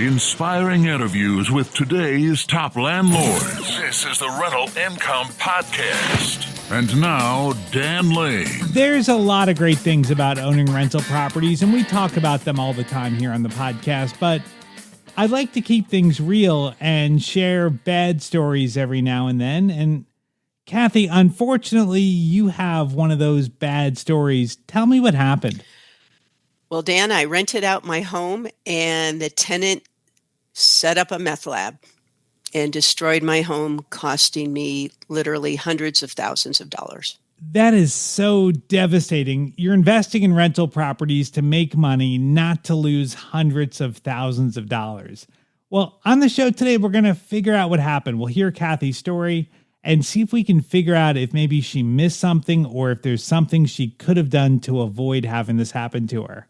Inspiring interviews with today's top landlords. This is the Rental Income Podcast. And now, Dan Lane. There's a lot of great things about owning rental properties, and we talk about them all the time here on the podcast, but I like to keep things real and share bad stories every now and then. And Kathi, unfortunately, you have one of those bad stories. Tell me what happened. Well, Dan, I rented out my home and the tenant set up a meth lab and destroyed my home, costing me literally hundreds of thousands of dollars. That is so devastating. You're investing in rental properties to make money, not to lose hundreds of thousands of dollars. Well, on the show today, we're going to figure out what happened. We'll hear Kathi's story and see if we can figure out if maybe she missed something or if there's something she could have done to avoid having this happen to her.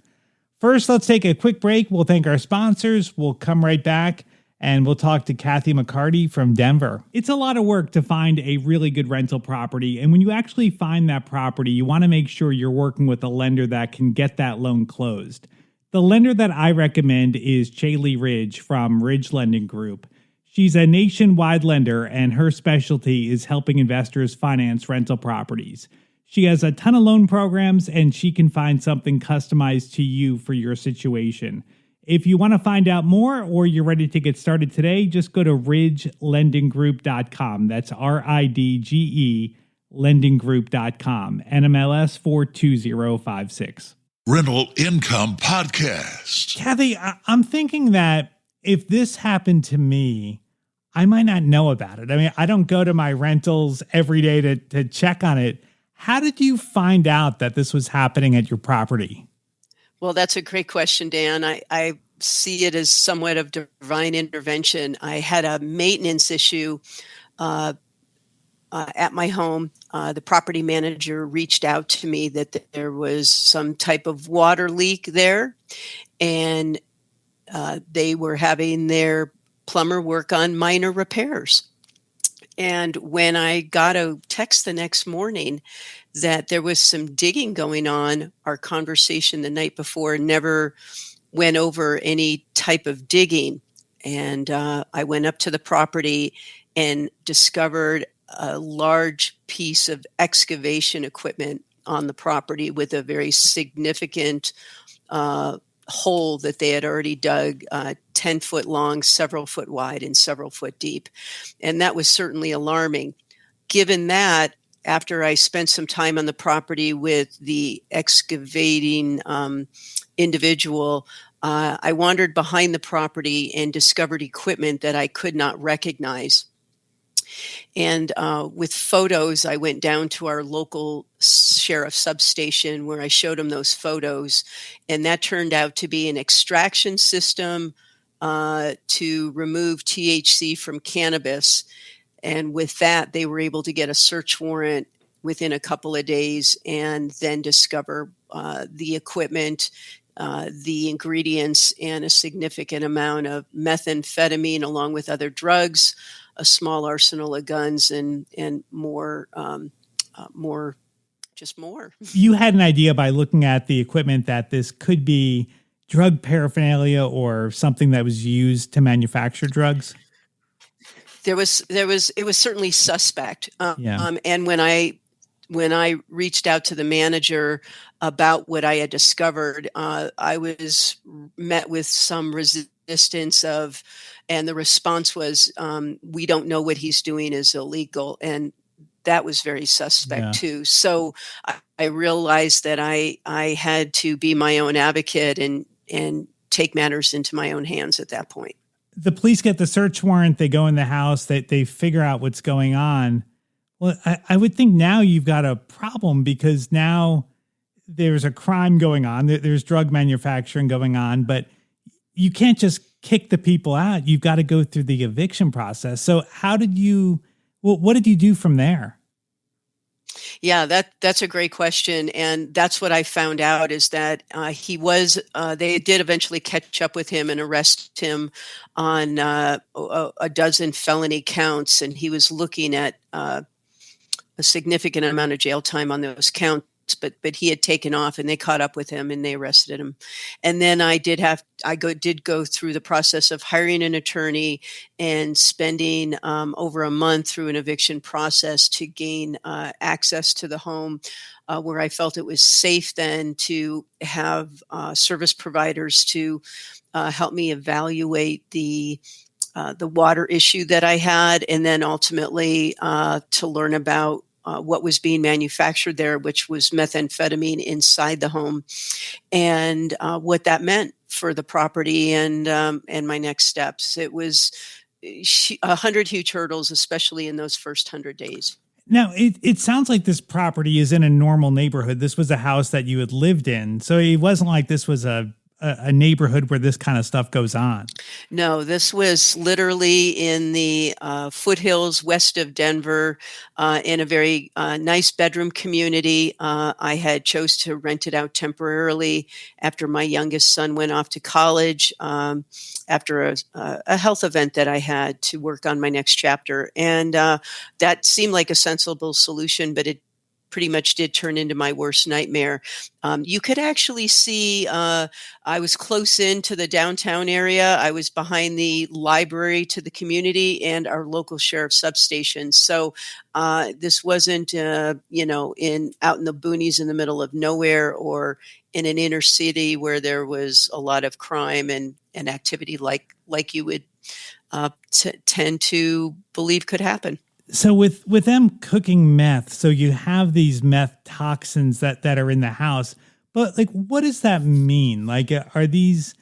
First, let's take a quick break. We'll thank our sponsors. We'll come right back and we'll talk to Kathi McCarty from Denver. It's a lot of work to find a really good rental property. And when you actually find that property, you want to make sure you're working with a lender that can get that loan closed. The lender that I recommend is Chaley Ridge from Ridge Lending Group. She's a nationwide lender and her specialty is helping investors finance rental properties. She has a ton of loan programs and she can find something customized to you for your situation. If you want to find out more or you're ready to get started today, just go to ridgelendinggroup.com. That's RIDGE lendinggroup.com. NMLS 42056. Rental Income Podcast. Kathi, I'm thinking that if this happened to me, I might not know about it. I mean, I don't go to my rentals every day to check on it. How did you find out that this was happening at your property? Well, that's a great question, Dan. I see it as somewhat of divine intervention. I had a maintenance issue at my home. The property manager reached out to me that there was some type of water leak there, and they were having their plumber work on minor repairs. And when I got a text the next morning that there was some digging going on, our conversation the night before never went over any type of digging. And I went up to the property and discovered a large piece of excavation equipment on the property with a very significant hole that they had already dug, 10 foot long, several foot wide, and several foot deep. And that was certainly alarming. Given that, after I spent some time on the property with the excavating individual, I wandered behind the property and discovered equipment that I could not recognize. And with photos, I went down to our local sheriff substation where I showed him those photos. And that turned out to be an extraction system to remove THC from cannabis. And with that, they were able to get a search warrant within a couple of days and then discover the equipment, the ingredients, and a significant amount of methamphetamine along with other drugs, a small arsenal of guns, and more. You had an idea by looking at the equipment that this could be drug paraphernalia or something that was used to manufacture drugs? It was certainly suspect. And when I reached out to the manager about what I had discovered, I was met with some resistance and the response was, we don't know what he's doing is illegal. And that was very suspect too. So I realized that I had to be my own advocate and take matters into my own hands at that point. The police get the search warrant, they go in the house, they figure out what's going on. Well, I would think now you've got a problem because now there's a crime going on. There's drug manufacturing going on, but you can't just kick the people out. You've got to go through the eviction process. So what did you do from there? Yeah, that's a great question. And that's what I found out is that they did eventually catch up with him and arrest him on a dozen felony counts. And he was looking at a significant amount of jail time on those counts. but he had taken off, and they caught up with him and they arrested him. And then I did go through the process of hiring an attorney and spending over a month through an eviction process to gain access to the home, where I felt it was safe then to have service providers to help me evaluate the water issue that I had, and then ultimately to learn about what was being manufactured there, which was methamphetamine inside the home, and what that meant for the property and my next steps. It was 100 huge hurdles, especially in those first 100 days. Now, it sounds like this property is in a normal neighborhood. This was a house that you had lived in. So it wasn't like this was a neighborhood where this kind of stuff goes on. No, this was literally in the foothills west of Denver, in a very nice bedroom community. I had chose to rent it out temporarily after my youngest son went off to college, after a health event that I had to work on my next chapter. And that seemed like a sensible solution, but it pretty much did turn into my worst nightmare. You could actually see, I was close into the downtown area. I was behind the library to the community and our local sheriff's substation. So this wasn't, out in the boonies in the middle of nowhere or in an inner city where there was a lot of crime and activity like you would tend to believe could happen. So with them cooking meth, so you have these meth toxins that are in the house, but like, what does that mean? Like, are these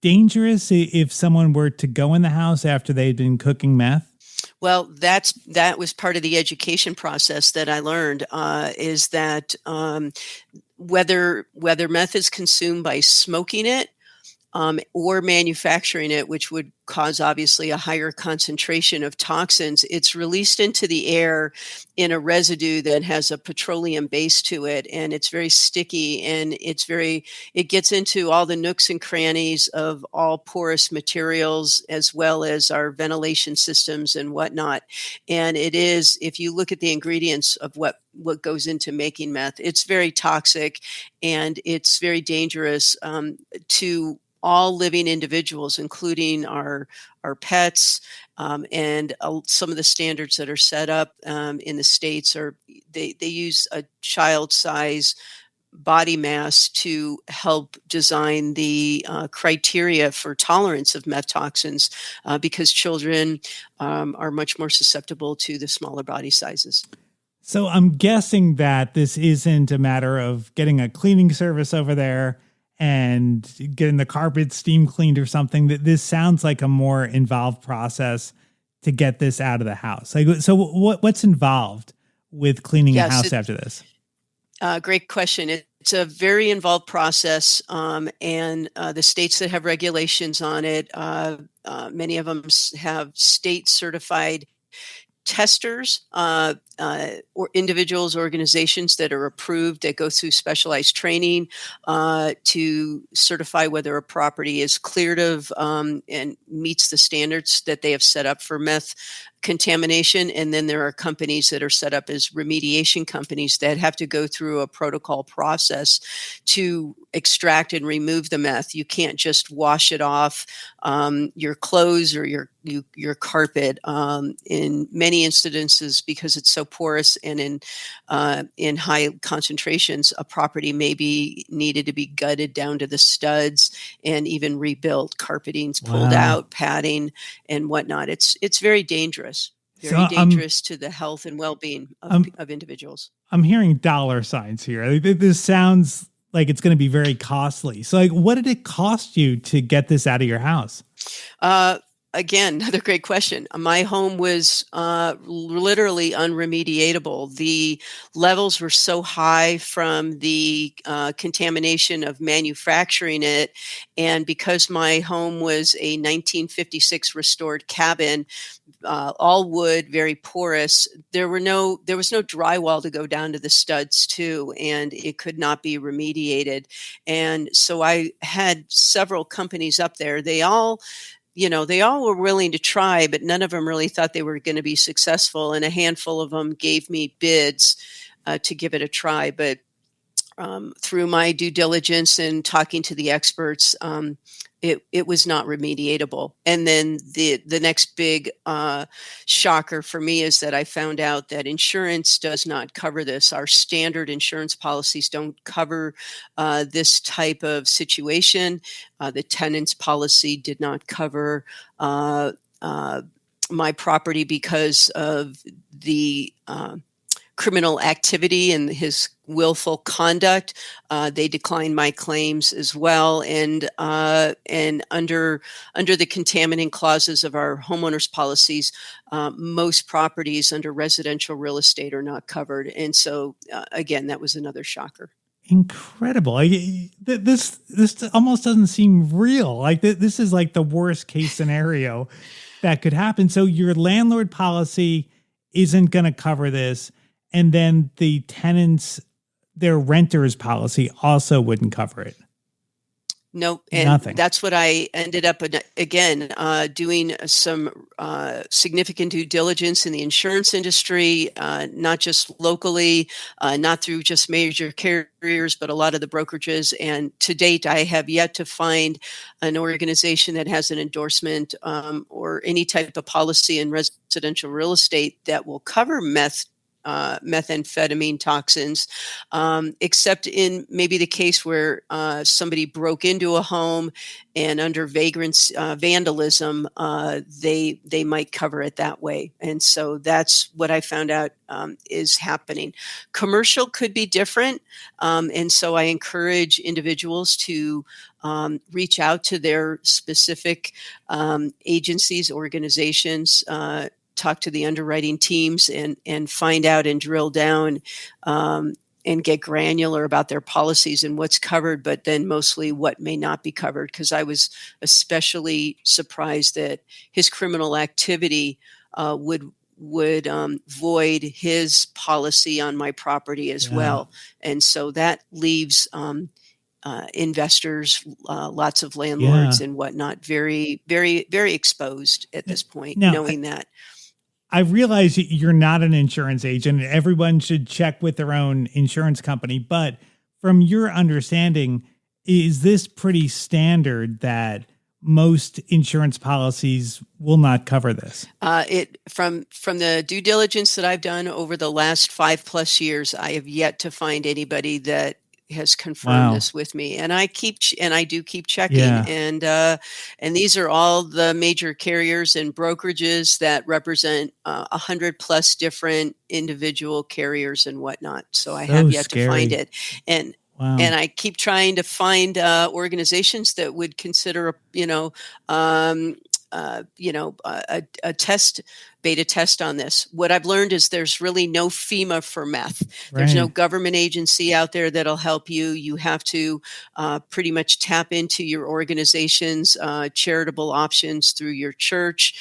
dangerous if someone were to go in the house after they'd been cooking meth? Well, that was part of the education process that I learned, is that whether meth is consumed by smoking it or manufacturing it, which would cause obviously a higher concentration of toxins, it's released into the air in a residue that has a petroleum base to it, and it's very sticky, and it gets into all the nooks and crannies of all porous materials as well as our ventilation systems and whatnot. And it is, if you look at the ingredients of what goes into making meth, it's very toxic and it's very dangerous to all living individuals, including our pets, and some of the standards that are set up in the states are they use a child size body mass to help design the criteria for tolerance of meth toxins, because children are much more susceptible to the smaller body sizes. So I'm guessing that this isn't a matter of getting a cleaning service over there and getting the carpet steam cleaned or something. That this sounds like a more involved process to get this out of the house. Like, so what's involved with cleaning a house after this? Great question. It's a very involved process, and the states that have regulations on it, many of them have state certified testers, or individuals, organizations that are approved, that go through specialized training to certify whether a property is cleared of and meets the standards that they have set up for meth contamination. And then there are companies that are set up as remediation companies that have to go through a protocol process to extract and remove the meth. You can't just wash it off your clothes or your carpet. In many instances, because it's so porous and in high concentrations, a property may be needed to be gutted down to the studs and even rebuilt. Carpeting's pulled out, padding and whatnot. It's very dangerous. Very dangerous to the health and well-being of individuals. I'm hearing dollar signs here. This sounds like it's going to be very costly. So, like, what did it cost you to get this out of your house? Again, another great question. My home was literally unremediatable. The levels were so high from the contamination of manufacturing it. And because my home was a 1956 restored cabin, all wood, very porous, there was no drywall to go down to the studs too, and it could not be remediated. And so I had several companies up there. They all were willing to try, but none of them really thought they were going to be successful. And a handful of them gave me bids to give it a try. But through my due diligence and talking to the experts, it was not remediatable. And then the next big shocker for me is that I found out that insurance does not cover this. Our standard insurance policies don't cover this type of situation. The tenants policy did not cover my property because of the criminal activity and his willful conduct. They declined my claims as well, and under the contaminant clauses of our homeowners policies, most properties under residential real estate are not covered. And so, again, that was another shocker. Incredible. This almost doesn't seem real. Like this is like the worst case scenario that could happen. So your landlord policy isn't going to cover this. And then the tenants, their renters policy also wouldn't cover it. Nope. And nothing. That's what I ended up, again, doing some significant due diligence in the insurance industry, not just locally, not through just major carriers, but a lot of the brokerages. And to date, I have yet to find an organization that has an endorsement or any type of policy in residential real estate that will cover methamphetamine toxins, except in maybe the case where somebody broke into a home and under vagrants, vandalism, they might cover it that way. And so that's what I found out is happening. Commercial could be different. And so I encourage individuals to reach out to their specific agencies, organizations, talk to the underwriting teams and find out and drill down and get granular about their policies and what's covered, but then mostly what may not be covered. Because I was especially surprised that his criminal activity would void his policy on my property as well. And so that leaves investors, lots of landlords and whatnot, very, very, very exposed at this point, knowing that. I realize you're not an insurance agent. Everyone should check with their own insurance company. But from your understanding, is this pretty standard that most insurance policies will not cover this? From the due diligence that I've done over the last 5+ years, I have yet to find anybody that has confirmed this with me, and I do keep checking, and these are all the major carriers and brokerages that represent 100+ different individual carriers and whatnot. So I have yet to find it, and I keep trying to find organizations that would consider, a beta test on this. What I've learned is there's really no FEMA for meth. There's no government agency out there that'll help you. You have to pretty much tap into your organization's charitable options through your church,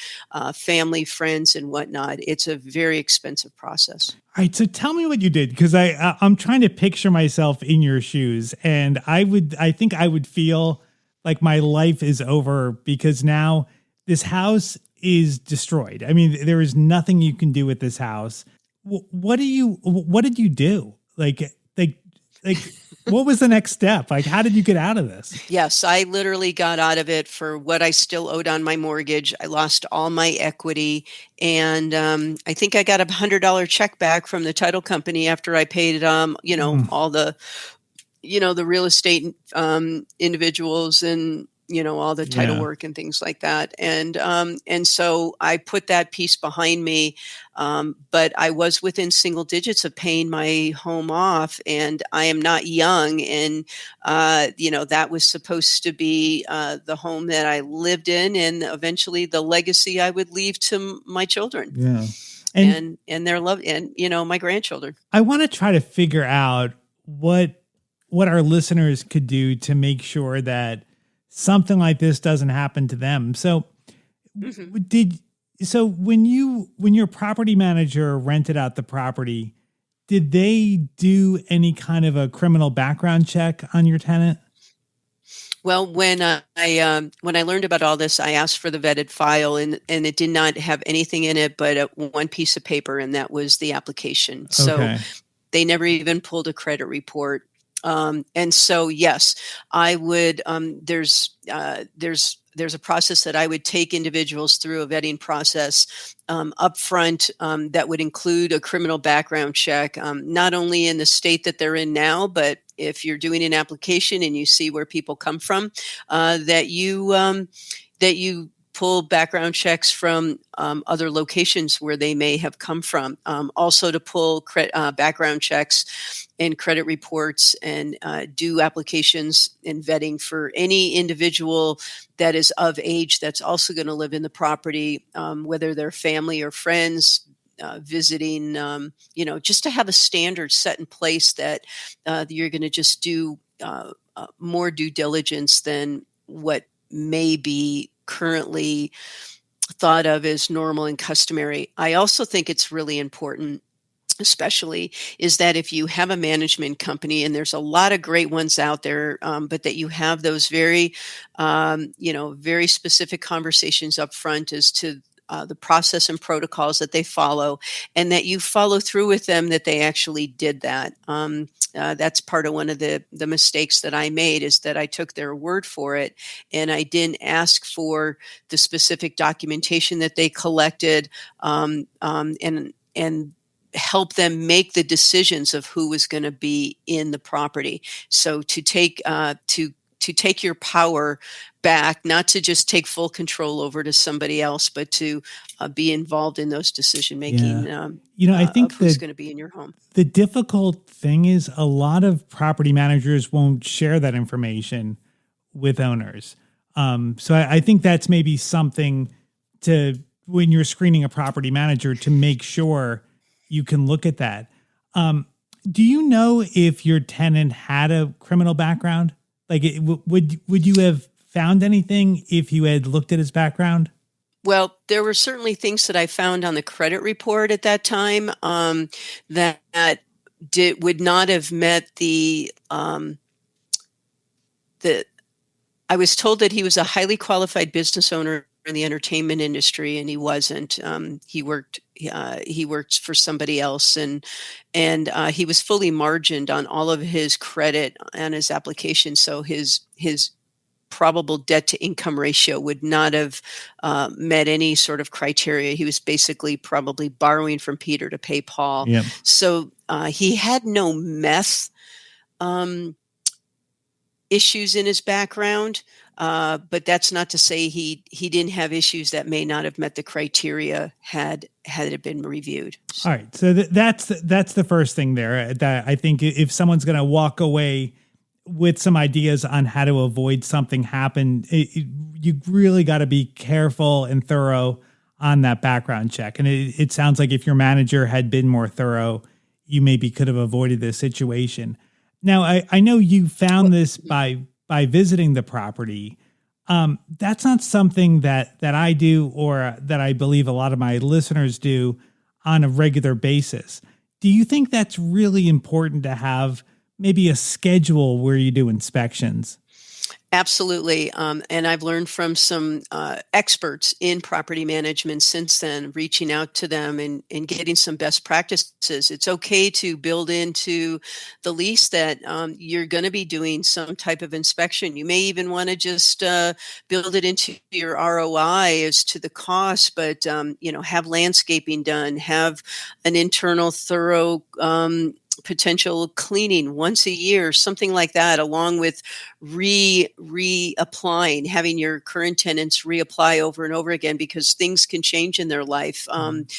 family, friends, and whatnot. It's a very expensive process. All right. So tell me what you did, because I'm trying to picture myself in your shoes, and I think I would feel like my life is over because now this house is destroyed. I mean, there is nothing you can do with this house. What did you do? Like, what was the next step? Like, how did you get out of this? Yes, I literally got out of it for what I still owed on my mortgage. I lost all my equity. And I think I got $100 check back from the title company after I paid, all the, the real estate individuals and, all the title work and things like that. And so I put that piece behind me. But I was within single digits of paying my home off, and I am not young. And, that was supposed to be the home that I lived in and eventually the legacy I would leave to my children. Yeah. And their love and, my grandchildren. I want to try to figure out what our listeners could do to make sure that something like this doesn't happen to them. So when your property manager rented out the property, did they do any kind of a criminal background check on your tenant? Well, when I learned about all this, I asked for the vetted file, and it did not have anything in it but one piece of paper, and that was the application. So they never even pulled a credit report. And so, yes, I would. There's a process that I would take individuals through a vetting process upfront that would include a criminal background check, not only in the state that they're in now, but if you're doing an application and you see where people come from, that you pull background checks from other locations where they may have come from. Also to pull background checks and credit reports and do applications and vetting for any individual that is of age that's also going to live in the property, whether they're family or friends, visiting, just to have a standard set in place that you're going to just do more due diligence than what may be currently thought of as normal and customary. I also think it's really important, especially, is that if you have a management company, and there's a lot of great ones out there, but that you have those very, very specific conversations up front as to the process and protocols that they follow, and that you follow through with them, that they actually did that. That's part of one of the mistakes that I made, is that I took their word for it and I didn't ask for the specific documentation that they collected, and help them make the decisions of who was going to be in the property. So to take your power back, not to just take full control over to somebody else, but to be involved in those decision making. Yeah. I think who's going to be in your home. The difficult thing is a lot of property managers won't share that information with owners. So I think that's maybe something to, when you're screening a property manager, to make sure you can look at that. Do you know if your tenant had a criminal background? Like, would you have found anything if you had looked at his background? Well, there were certainly things that I found on the credit report at that time that would not have met the. I was told that he was a highly qualified business owner in the entertainment industry, and he wasn't. He worked for somebody else, and he was fully margined on all of his credit and his application. So his probable debt to income ratio would not have met any sort of criteria. He was basically probably borrowing from Peter to pay Paul. Yep. So he had no meth issues in his background, but that's not to say he didn't have issues that may not have met the criteria had it been reviewed. All right, so that's the first thing there. That I think if someone's going to walk away with some ideas on how to avoid something happen, you really got to be careful and thorough on that background check. And it sounds like if your manager had been more thorough, you maybe could have avoided this situation. Now, I know you found this by visiting the property. That's not something that I do, or that I believe a lot of my listeners do on a regular basis. Do you think that's really important to have maybe a schedule where you do inspections? Absolutely. And I've learned from some experts in property management since then, reaching out to them and getting some best practices. It's okay to build into the lease that you're going to be doing some type of inspection. You may even want to just build it into your ROI as to the cost, but have landscaping done, have an internal thorough potential cleaning once a year, something like that, along with reapplying, having your current tenants reapply over and over again, because things can change in their life, and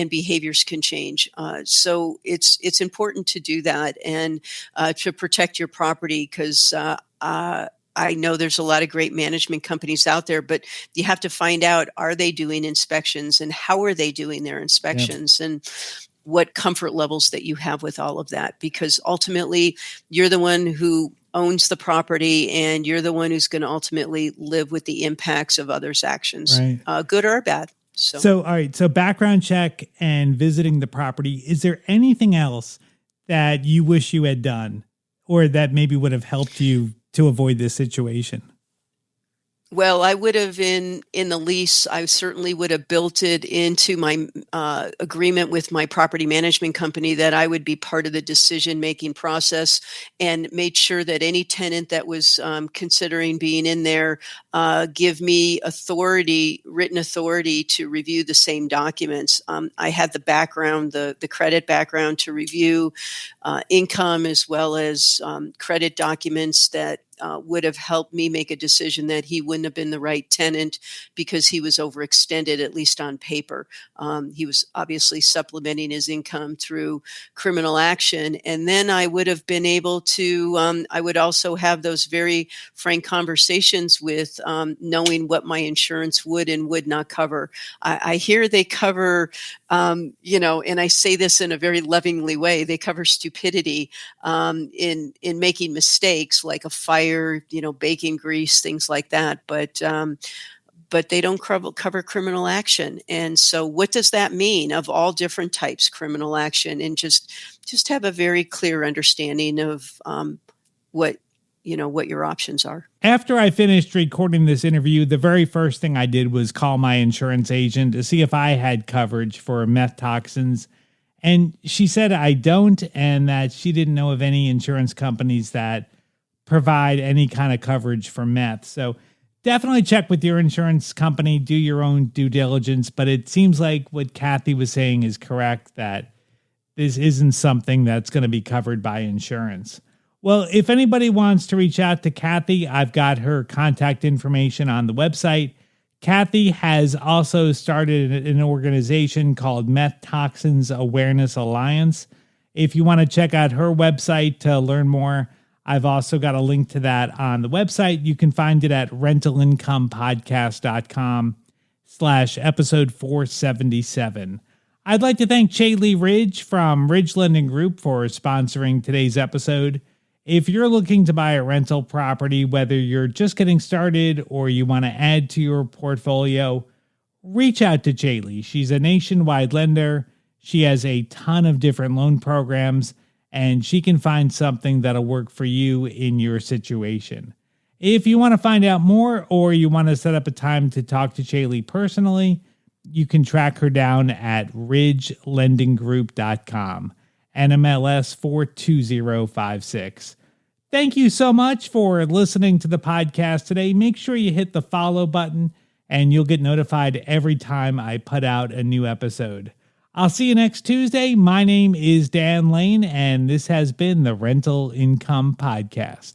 behaviors can change. So it's important to do that and to protect your property, because I know there's a lot of great management companies out there, but you have to find out, are they doing inspections, and how are they doing their inspections? Yep. And what comfort levels that you have with all of that, because ultimately you're the one who owns the property, and you're the one who's going to ultimately live with the impacts of others' actions, right, good or bad. So, all right. So background check and visiting the property. Is there anything else that you wish you had done, or that maybe would have helped you to avoid this situation? Well, I would have in the lease, I certainly would have built it into my agreement with my property management company that I would be part of the decision-making process, and made sure that any tenant that was considering being in there give me authority, written authority to review the same documents. I had the background, the credit background to review income as well as credit documents that would have helped me make a decision that he wouldn't have been the right tenant because he was overextended, at least on paper. He was obviously supplementing his income through criminal action. And then I would have been able to, I would also have those very frank conversations with knowing what my insurance would and would not cover. I hear they cover, and I say this in a very lovingly way, they cover stupidity in making mistakes like a fire, bacon grease, things like that. But they don't cover criminal action. And so what does that mean? Of all different types, criminal action, and just have a very clear understanding of what your options are. After I finished recording this interview, the very first thing I did was call my insurance agent to see if I had coverage for meth toxins. And she said I don't, and that she didn't know of any insurance companies that provide any kind of coverage for meth. So definitely check with your insurance company, do your own due diligence. But it seems like what Kathi was saying is correct, that this isn't something that's going to be covered by insurance. Well, if anybody wants to reach out to Kathi, I've got her contact information on the website. Kathi has also started an organization called Meth Toxins Awareness Alliance. If you want to check out her website to learn more, I've also got a link to that on the website. You can find it at rentalincomepodcast.com/episode 477. I'd like to thank Chaley Ridge from Ridge Lending Group for sponsoring today's episode. If you're looking to buy a rental property, whether you're just getting started or you want to add to your portfolio, reach out to Chaley. She's a nationwide lender. She has a ton of different loan programs, and she can find something that'll work for you in your situation. If you want to find out more or you want to set up a time to talk to Chaley personally, you can track her down at ridgelendinggroup.com. NMLS 42056. Thank you so much for listening to the podcast today. Make sure you hit the follow button and you'll get notified every time I put out a new episode. I'll see you next Tuesday. My name is Dan Lane, and this has been the Rental Income Podcast.